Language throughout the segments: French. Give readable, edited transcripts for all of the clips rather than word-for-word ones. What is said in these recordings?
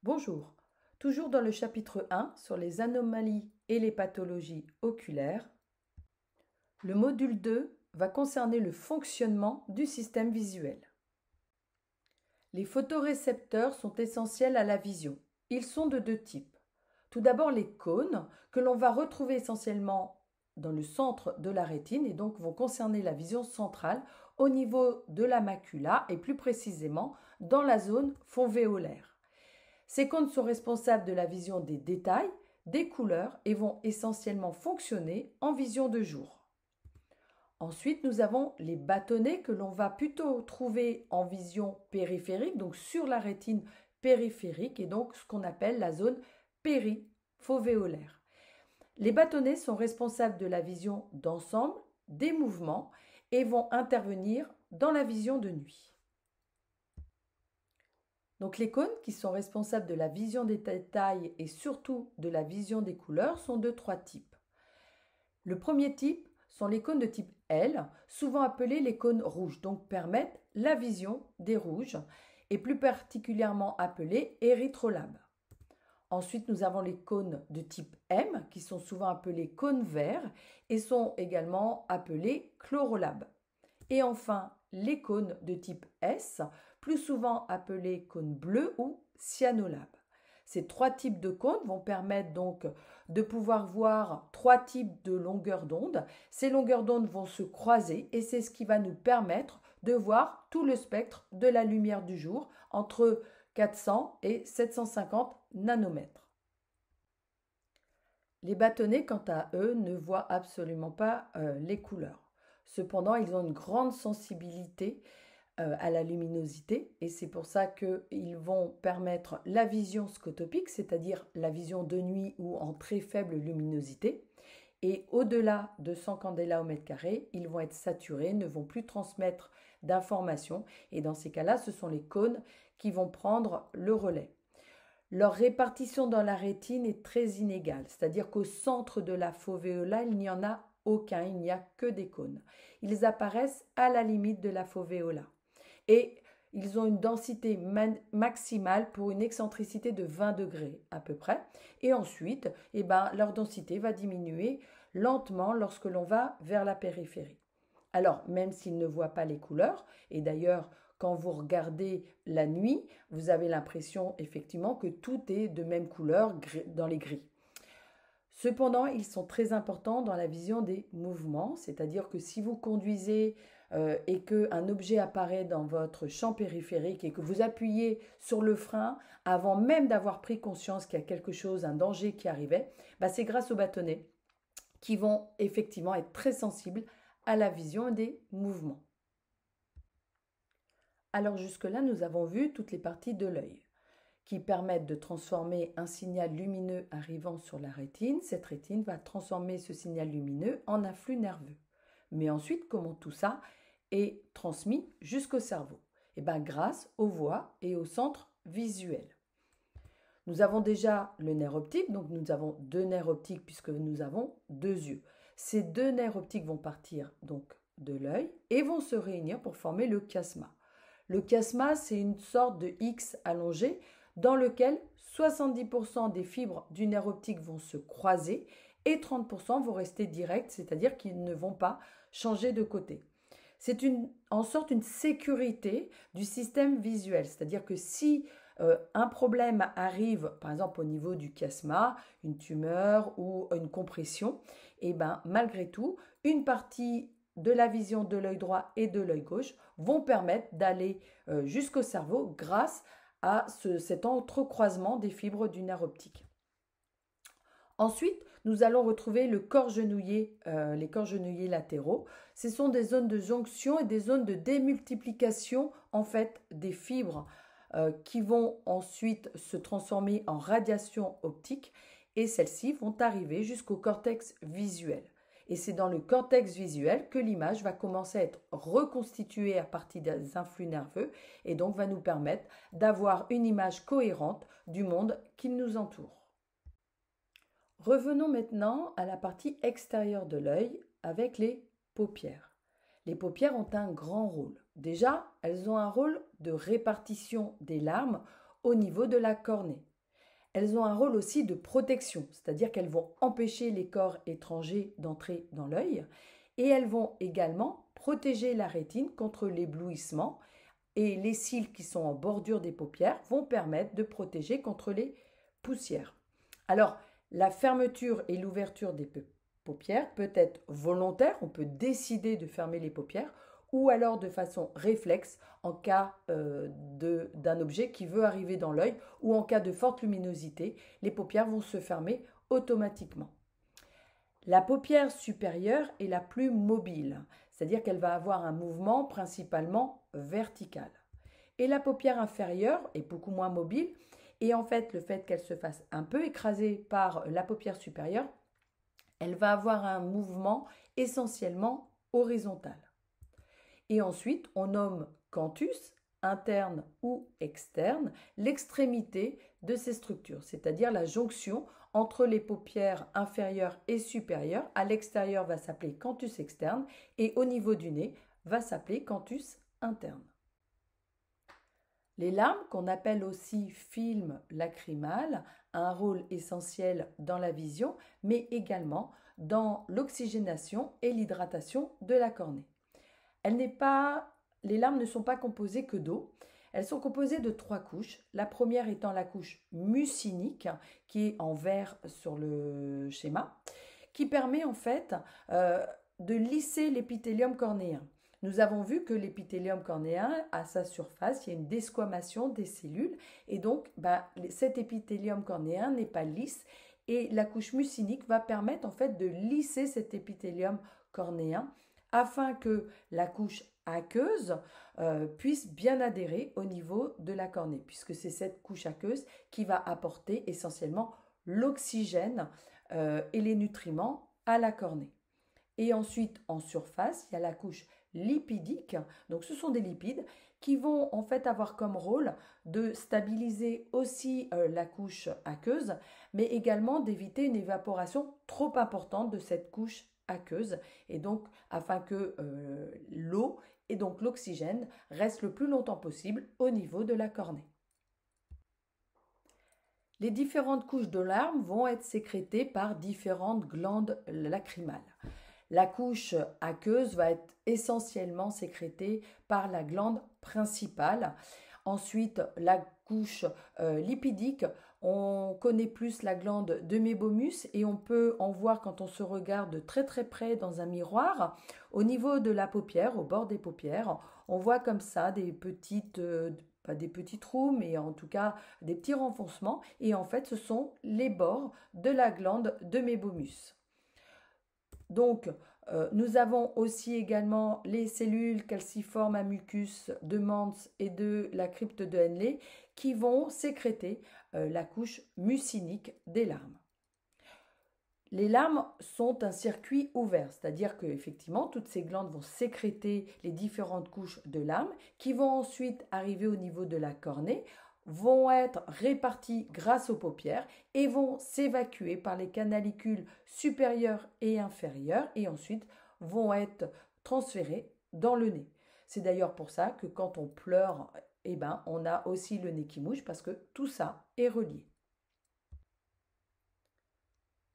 Bonjour, toujours dans le chapitre 1 sur les anomalies et les pathologies oculaires, le module 2 va concerner le fonctionnement du système visuel. Les photorécepteurs sont essentiels à la vision. Ils sont de deux types. Tout d'abord les cônes, que l'on va retrouver essentiellement dans le centre de la rétine et donc vont concerner la vision centrale au niveau de la macula et plus précisément dans la zone fovéolaire. Ces cônes sont responsables de la vision des détails, des couleurs et vont essentiellement fonctionner en vision de jour. Ensuite, nous avons les bâtonnets que l'on va plutôt trouver en vision périphérique, donc sur la rétine périphérique et donc ce qu'on appelle la zone périfovéolaire. Les bâtonnets sont responsables de la vision d'ensemble, des mouvements et vont intervenir dans la vision de nuit. Donc les cônes qui sont responsables de la vision des détails et surtout de la vision des couleurs sont de trois types. Le premier type sont les cônes de type L, souvent appelés les cônes rouges, donc permettent la vision des rouges et plus particulièrement appelés érythrolabes. Ensuite, nous avons les cônes de type M qui sont souvent appelés cônes verts et sont également appelés chlorolabes. Et enfin, les cônes de type S, plus souvent appelés cônes bleus ou cyanolabes. Ces trois types de cônes vont permettre donc de pouvoir voir trois types de longueurs d'onde. Ces longueurs d'onde vont se croiser et c'est ce qui va nous permettre de voir tout le spectre de la lumière du jour entre 400 et 750 nanomètres. Les bâtonnets, quant à eux, ne voient absolument pas les couleurs. Cependant, ils ont une grande sensibilité à la luminosité et c'est pour ça qu'ils vont permettre la vision scotopique, c'est-à-dire la vision de nuit ou en très faible luminosité. Et au-delà de 100 candela au mètre carré, ils vont être saturés, ne vont plus transmettre d'informations et dans ces cas-là, ce sont les cônes qui vont prendre le relais. Leur répartition dans la rétine est très inégale, c'est-à-dire qu'au centre de la fovéola, il n'y en a aucun, il n'y a que des cônes. Ils apparaissent à la limite de la fovéola et ils ont une densité maximale pour une excentricité de 20 degrés à peu près. Et ensuite, leur densité va diminuer lentement lorsque l'on va vers la périphérie. Alors, même s'ils ne voient pas les couleurs, et d'ailleurs, quand vous regardez la nuit, vous avez l'impression effectivement que tout est de même couleur dans les gris. Cependant, ils sont très importants dans la vision des mouvements, c'est-à-dire que si vous conduisez et qu'un objet apparaît dans votre champ périphérique et que vous appuyez sur le frein avant même d'avoir pris conscience qu'il y a quelque chose, un danger qui arrivait, c'est grâce aux bâtonnets qui vont effectivement être très sensibles à la vision des mouvements. Alors jusque-là, nous avons vu toutes les parties de l'œil qui permettent de transformer un signal lumineux arrivant sur la rétine. Cette rétine va transformer ce signal lumineux en un flux nerveux. Mais ensuite, comment tout ça est transmis jusqu'au cerveau? Grâce aux voies et au centre visuel. Nous avons déjà le nerf optique, donc nous avons deux nerfs optiques puisque nous avons deux yeux. Ces deux nerfs optiques vont partir donc de l'œil et vont se réunir pour former le chiasma. Le chiasma, c'est une sorte de X allongé dans lequel 70% des fibres du nerf optique vont se croiser et 30% vont rester directs, c'est-à-dire qu'ils ne vont pas changer de côté. C'est en sorte une sécurité du système visuel, c'est-à-dire que si un problème arrive, par exemple au niveau du chiasma, une tumeur ou une compression, malgré tout, une partie de la vision de l'œil droit et de l'œil gauche vont permettre d'aller jusqu'au cerveau grâce à cet entrecroisement des fibres du nerf optique. Ensuite, nous allons retrouver le corps genouillé, les corps genouillés latéraux. Ce sont des zones de jonction et des zones de démultiplication en fait des fibres qui vont ensuite se transformer en radiation optique et celles-ci vont arriver jusqu'au cortex visuel. Et c'est dans le cortex visuel que l'image va commencer à être reconstituée à partir des influx nerveux et donc va nous permettre d'avoir une image cohérente du monde qui nous entoure. Revenons maintenant à la partie extérieure de l'œil avec les paupières. Les paupières ont un grand rôle. Déjà, elles ont un rôle de répartition des larmes au niveau de la cornée. Elles ont un rôle aussi de protection, c'est-à-dire qu'elles vont empêcher les corps étrangers d'entrer dans l'œil et elles vont également protéger la rétine contre l'éblouissement et les cils qui sont en bordure des paupières vont permettre de protéger contre les poussières. Alors, la fermeture et l'ouverture des paupières peut être volontaire, on peut décider de fermer les paupières, ou alors de façon réflexe en cas d'un objet qui veut arriver dans l'œil ou en cas de forte luminosité, les paupières vont se fermer automatiquement. La paupière supérieure est la plus mobile, c'est-à-dire qu'elle va avoir un mouvement principalement vertical. Et la paupière inférieure est beaucoup moins mobile et en fait le fait qu'elle se fasse un peu écraser par la paupière supérieure, elle va avoir un mouvement essentiellement horizontal. Et ensuite, on nomme canthus, interne ou externe, l'extrémité de ces structures, c'est-à-dire la jonction entre les paupières inférieures et supérieures. À l'extérieur va s'appeler canthus externe et au niveau du nez va s'appeler canthus interne. Les larmes, qu'on appelle aussi film lacrymal, ont un rôle essentiel dans la vision, mais également dans l'oxygénation et l'hydratation de la cornée. Les larmes ne sont pas composées que d'eau. Elles sont composées de 3 couches. La première étant la couche mucinique, qui est en vert sur le schéma, qui permet en fait de lisser l'épithélium cornéen. Nous avons vu que l'épithélium cornéen, à sa surface, il y a une desquamation des cellules et donc cet épithélium cornéen n'est pas lisse et la couche mucinique va permettre en fait de lisser cet épithélium cornéen afin que la couche aqueuse puisse bien adhérer au niveau de la cornée, puisque c'est cette couche aqueuse qui va apporter essentiellement l'oxygène et les nutriments à la cornée. Et ensuite, en surface, il y a la couche lipidique. Donc, ce sont des lipides qui vont en fait avoir comme rôle de stabiliser aussi la couche aqueuse, mais également d'éviter une évaporation trop importante de cette couche aqueuse et donc afin que l'eau et donc l'oxygène restent le plus longtemps possible au niveau de la cornée. Les différentes couches de larmes vont être sécrétées par différentes glandes lacrymales. La couche aqueuse va être essentiellement sécrétée par la glande principale. Ensuite, la couche lipidique, on connaît plus la glande de mébomus et on peut en voir quand on se regarde de très très près dans un miroir. Au niveau de la paupière, au bord des paupières, on voit comme ça des pas des petits trous, mais en tout cas des petits renfoncements. Et en fait, ce sont les bords de la glande de mébomus. Donc, nous avons aussi également les cellules calciformes à mucus de Mans et de la crypte de Henle qui vont sécréter la couche mucinique des larmes. Les larmes sont un circuit ouvert, c'est-à-dire qu'effectivement, toutes ces glandes vont sécréter les différentes couches de larmes qui vont ensuite arriver au niveau de la cornée, vont être répartis grâce aux paupières et vont s'évacuer par les canalicules supérieures et inférieures et ensuite vont être transférés dans le nez. C'est d'ailleurs pour ça que quand on pleure, on a aussi le nez qui mouche parce que tout ça est relié.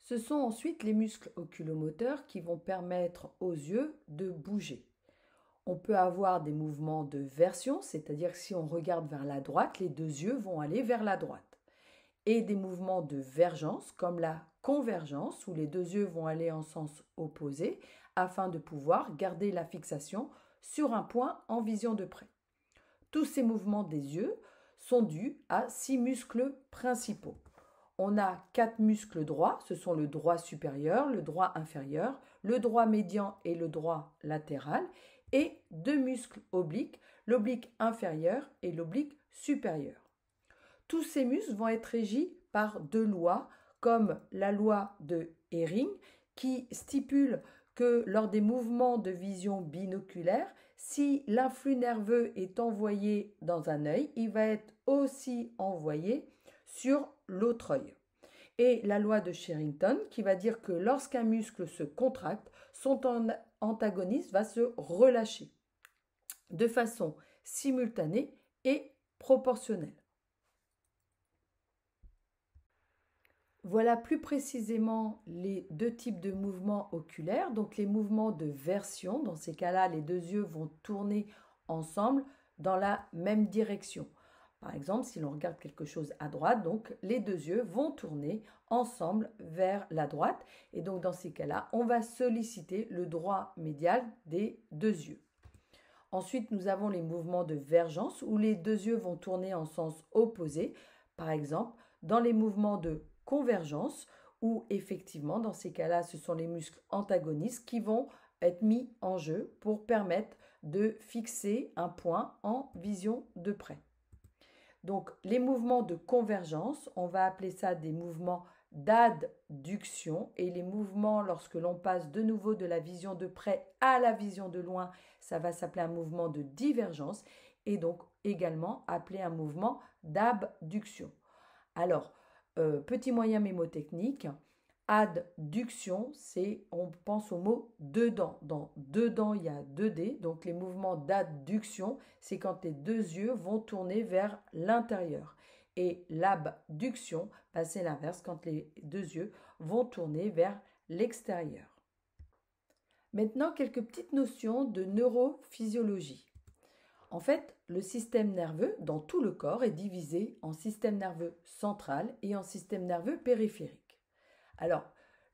Ce sont ensuite les muscles oculomoteurs qui vont permettre aux yeux de bouger. On peut avoir des mouvements de version, c'est-à-dire que si on regarde vers la droite, les deux yeux vont aller vers la droite. Et des mouvements de vergence, comme la convergence, où les deux yeux vont aller en sens opposé, afin de pouvoir garder la fixation sur un point en vision de près. Tous ces mouvements des yeux sont dus à 6 muscles principaux. On a 4 muscles droits, ce sont le droit supérieur, le droit inférieur, le droit médian et le droit latéral, et 2 muscles obliques, l'oblique inférieur et l'oblique supérieur. Tous ces muscles vont être régis par 2 lois, comme la loi de Hering, qui stipule que lors des mouvements de vision binoculaire, si l'influx nerveux est envoyé dans un œil, il va être aussi envoyé sur l'autre œil. Et la loi de Sherrington qui va dire que lorsqu'un muscle se contracte, son antagoniste va se relâcher de façon simultanée et proportionnelle. Voilà plus précisément les deux types de mouvements oculaires. Donc les mouvements de version, dans ces cas-là, les deux yeux vont tourner ensemble dans la même direction. Par exemple, si l'on regarde quelque chose à droite, donc les deux yeux vont tourner ensemble vers la droite. Et donc dans ces cas-là, on va solliciter le droit médial des deux yeux. Ensuite, nous avons les mouvements de vergence où les deux yeux vont tourner en sens opposé. Par exemple, dans les mouvements de convergence où effectivement, dans ces cas-là, ce sont les muscles antagonistes qui vont être mis en jeu pour permettre de fixer un point en vision de près. Donc, les mouvements de convergence, on va appeler ça des mouvements d'adduction et les mouvements lorsque l'on passe de nouveau de la vision de près à la vision de loin, ça va s'appeler un mouvement de divergence et donc également appelé un mouvement d'abduction. Alors, petit moyen mémotechnique, adduction, c'est, on pense au mot dedans. Dans dedans, il y a 2D, donc les mouvements d'adduction, c'est quand les deux yeux vont tourner vers l'intérieur. Et l'abduction, c'est l'inverse, quand les deux yeux vont tourner vers l'extérieur. Maintenant, quelques petites notions de neurophysiologie. En fait, le système nerveux dans tout le corps est divisé en système nerveux central et en système nerveux périphérique. Alors,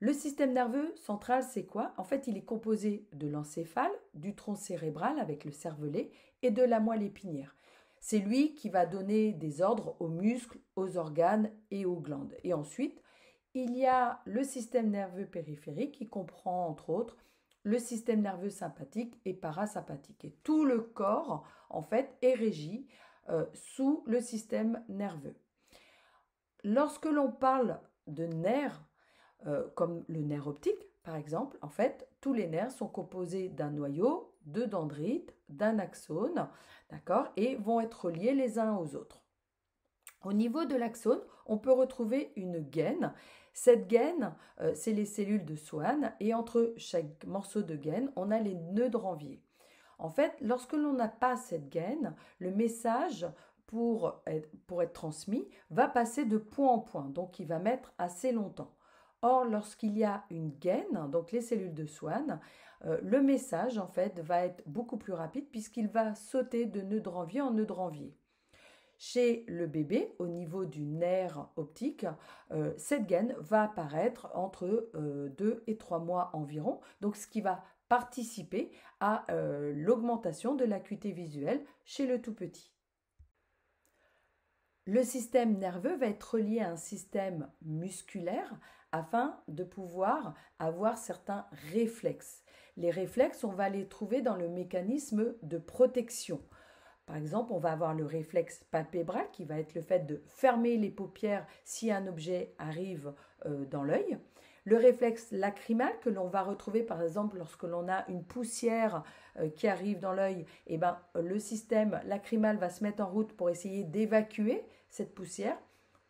le système nerveux central, c'est quoi? En fait, il est composé de l'encéphale, du tronc cérébral avec le cervelet et de la moelle épinière. C'est lui qui va donner des ordres aux muscles, aux organes et aux glandes. Et ensuite, il y a le système nerveux périphérique qui comprend entre autres le système nerveux sympathique et parasympathique. Et tout le corps, en fait, est régi sous le système nerveux. Lorsque l'on parle de nerfs, comme le nerf optique, par exemple, en fait, tous les nerfs sont composés d'un noyau, de dendrites, d'un axone, d'accord, et vont être reliés les uns aux autres. Au niveau de l'axone, on peut retrouver une gaine. Cette gaine, c'est les cellules de Swann et entre chaque morceau de gaine, on a les nœuds de Ranvier. En fait, lorsque l'on n'a pas cette gaine, le message pour être transmis va passer de point en point, donc il va mettre assez longtemps. Or, lorsqu'il y a une gaine, donc les cellules de Swann, le message en fait va être beaucoup plus rapide puisqu'il va sauter de nœud de Ranvier en nœud de Ranvier. Chez le bébé, au niveau du nerf optique, cette gaine va apparaître entre 2 et 3 mois environ, donc ce qui va participer à l'augmentation de l'acuité visuelle chez le tout petit. Le système nerveux va être relié à un système musculaire afin de pouvoir avoir certains réflexes. Les réflexes, on va les trouver dans le mécanisme de protection. Par exemple, on va avoir le réflexe palpébral qui va être le fait de fermer les paupières si un objet arrive dans l'œil. Le réflexe lacrymal que l'on va retrouver par exemple lorsque l'on a une poussière qui arrive dans l'œil, le système lacrymal va se mettre en route pour essayer d'évacuer cette poussière.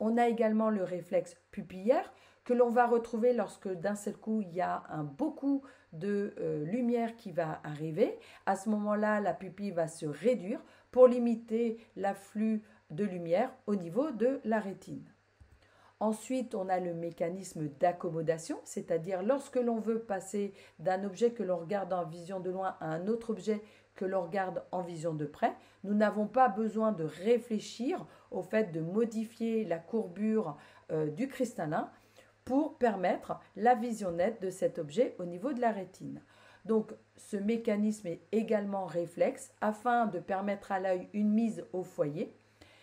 On a également le réflexe pupillaire que l'on va retrouver lorsque d'un seul coup il y a beaucoup de lumière qui va arriver. À ce moment-là, la pupille va se réduire pour limiter l'afflux de lumière au niveau de la rétine. Ensuite, on a le mécanisme d'accommodation, c'est-à-dire lorsque l'on veut passer d'un objet que l'on regarde en vision de loin à un autre objet que l'on regarde en vision de près, nous n'avons pas besoin de réfléchir au fait de modifier la courbure du cristallin pour permettre la vision nette de cet objet au niveau de la rétine. Donc, ce mécanisme est également réflexe afin de permettre à l'œil une mise au foyer.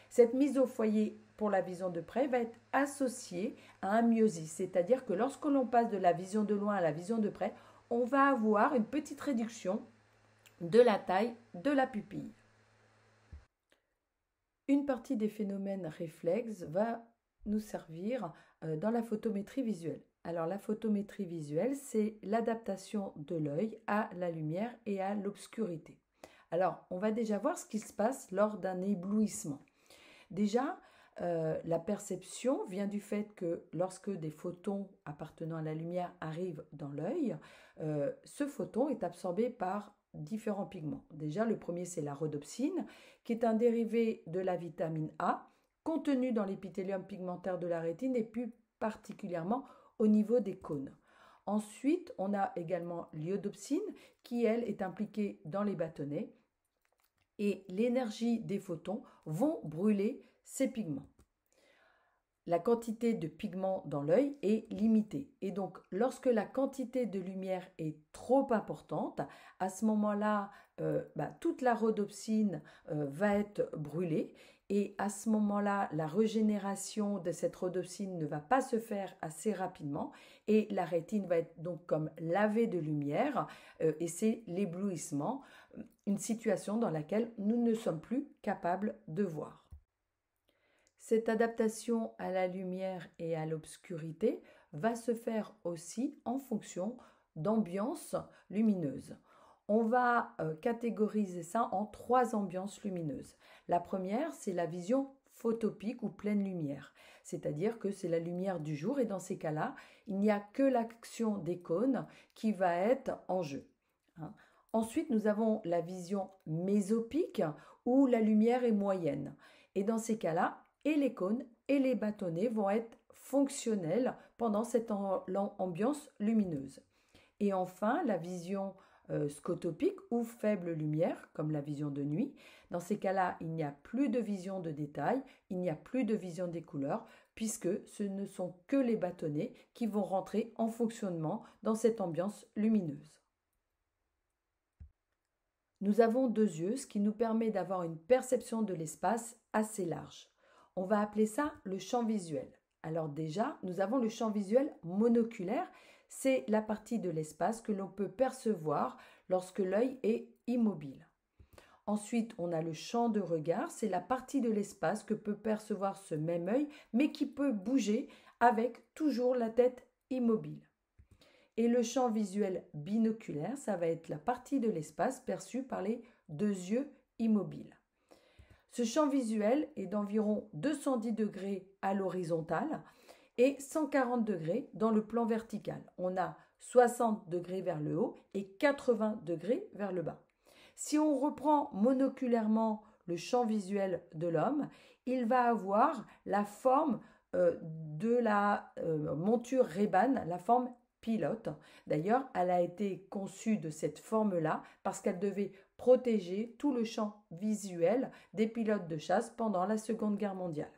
Cette mise au foyer pour la vision de près va être associée à un myosis, c'est-à-dire que lorsque l'on passe de la vision de loin à la vision de près, on va avoir une petite réduction de la taille de la pupille. Une partie des phénomènes réflexes va nous servir dans la photométrie visuelle. Alors la photométrie visuelle, c'est l'adaptation de l'œil à la lumière et à l'obscurité. Alors on va déjà voir ce qui se passe lors d'un éblouissement. Déjà, la perception vient du fait que lorsque des photons appartenant à la lumière arrivent dans l'œil, ce photon est absorbé par différents pigments. Déjà, le premier, c'est la rhodopsine, qui est un dérivé de la vitamine A, contenu dans l'épithélium pigmentaire de la rétine et particulièrement au niveau des cônes. Ensuite, on a également l'iodopsine qui, elle, est impliquée dans les bâtonnets et l'énergie des photons vont brûler ces pigments. La quantité de pigments dans l'œil est limitée. Et donc, lorsque la quantité de lumière est trop importante, à ce moment-là, toute la rhodopsine va être brûlée. Et à ce moment-là, la régénération de cette rhodopsine ne va pas se faire assez rapidement. Et la rétine va être donc comme lavée de lumière. Et c'est l'éblouissement, une situation dans laquelle nous ne sommes plus capables de voir. Cette adaptation à la lumière et à l'obscurité va se faire aussi en fonction d'ambiances lumineuses. On va catégoriser ça en 3 ambiances lumineuses. La première, c'est la vision photopique ou pleine lumière, c'est-à-dire que c'est la lumière du jour et dans ces cas-là, il n'y a que l'action des cônes qui va être en jeu. Ensuite, nous avons la vision mésopique où la lumière est moyenne. Et dans ces cas-là, et les cônes et les bâtonnets vont être fonctionnels pendant cette ambiance lumineuse. Et enfin, la vision scotopique ou faible lumière, comme la vision de nuit. Dans ces cas-là, il n'y a plus de vision de détail, il n'y a plus de vision des couleurs, puisque ce ne sont que les bâtonnets qui vont rentrer en fonctionnement dans cette ambiance lumineuse. Nous avons 2 yeux, ce qui nous permet d'avoir une perception de l'espace assez large. On va appeler ça le champ visuel. Alors déjà, nous avons le champ visuel monoculaire. C'est la partie de l'espace que l'on peut percevoir lorsque l'œil est immobile. Ensuite, on a le champ de regard. C'est la partie de l'espace que peut percevoir ce même œil, mais qui peut bouger avec toujours la tête immobile. Et le champ visuel binoculaire, ça va être la partie de l'espace perçue par les 2 yeux immobiles. Ce champ visuel est d'environ 210 degrés à l'horizontale et 140 degrés dans le plan vertical. On a 60 degrés vers le haut et 80 degrés vers le bas. Si on reprend monoculairement le champ visuel de l'homme, il va avoir la forme de la monture Ray-Ban, la forme pilote. D'ailleurs, elle a été conçue de cette forme-là parce qu'elle devait protéger tout le champ visuel des pilotes de chasse pendant la Seconde Guerre mondiale.